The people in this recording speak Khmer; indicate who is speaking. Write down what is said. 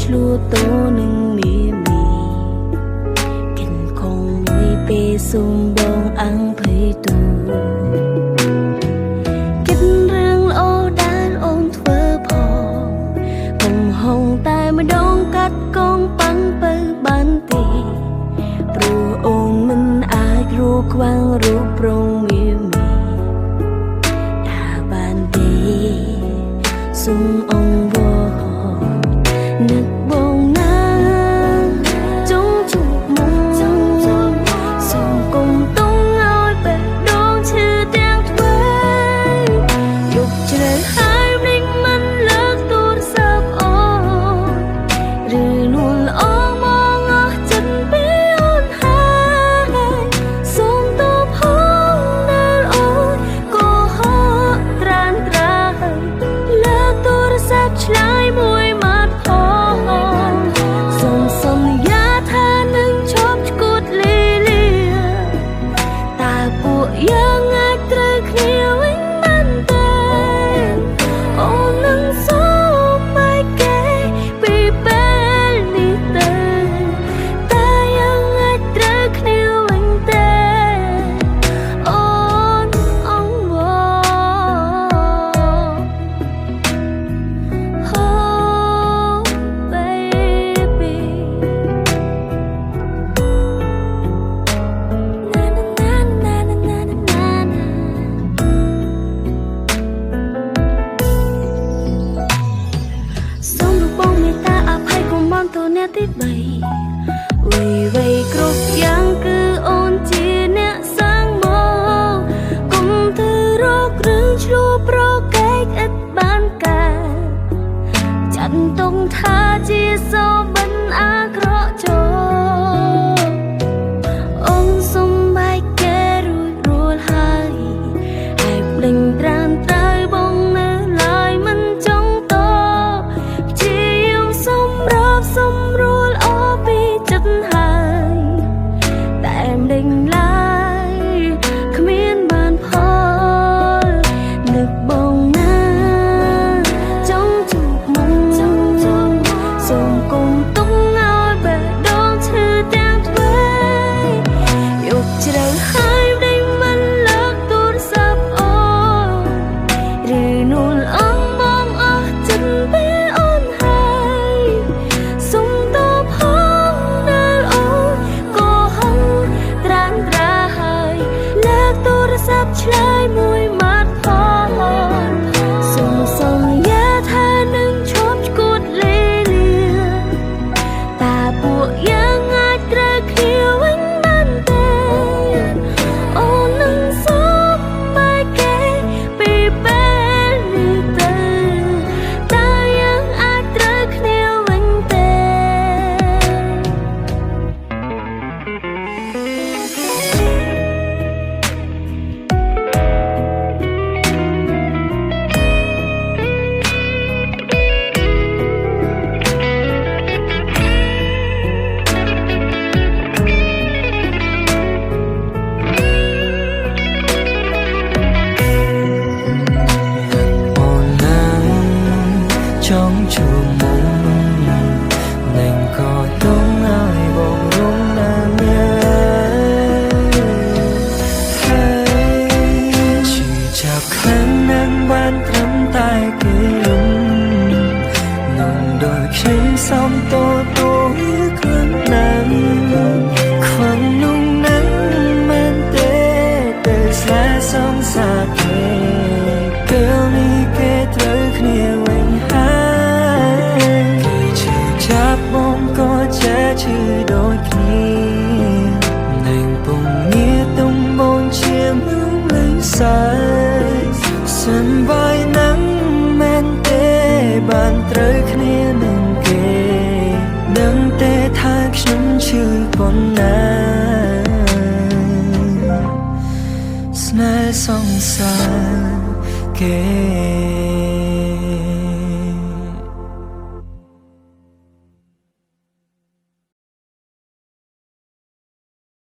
Speaker 1: ឆ្លួតតនឹងមីកិនគងមួយពេលសុំបងអង្គភ័យទូគិតរឿងអូដែលអូនធ្វើផងកំហុងតែម្ដងកាត់កងប៉ាំងបើបានទេព្រោះអូនមិនអាចរੂខ្វាំងរូបរងមីថាបានទេសុំអងវនឹកបងណាចង់ជួបមុំសុំគុំទុំឲ្យបេះដូងឈឺទាំងទ្វេយកជ្រៅហើយមិនលើកទូរស័ព្ទអូនឬនួនអងមកអស់ចិត្តពីអូនហើយសុំតបផងដែលអូនក៏ហត់ត្រានត្រាលើកទូរស័ព្ទឆ្លើយមួយยังអាចត្រូវគ្នាវិញបានទេអូននឹងសូមឲ្យគេពីពេលនេះទៅតែยังអាចត្រូវគ្នាវិញទេអូនអងវOh babyទី3វ័យគ្រប់យ៉ាងគឺអូនជាអ្នកសាងមកគុំធ្វើរករឿងឆ្លួប្រកែកឥតបានការចាត់ទុំថាជាសូបិនអាក្រក់ចូលអូនសុំបែកគេរួចរួលហើយហើយភ្លេងត្រានតើបងនៅឡើយមិនចង់តជាយំសំរាប់សំឆ្លើយមួយម៉ាត់ផងសុំសន្យាថានឹងឈប់ឈួតលេលាតាពួកយើងអាចត្រូវគ្នាវិញបានទេអូននឹងសូមបែកគេពីពេលនេះទៅតាយើងអាចត្រូវគ្នាវិញទេ trong chiều mộng mình có đúng ai bồng rung nam nhé chỉ chào khăn nắng ban thắm tay kia nồng đôi khi xong tôi cơn nắng khoan nung nắng men tê tê xa sông xa kề kêu đi kê tới kiaชื่อโดยคลีในปุ่มนี้ต้องมองเชียร์มึงเลยสายสันใบนังแม่นเตบานเตรคเนียหนึ่งเกนังเตทักฉันชื่อปนนาสนายสองสารเก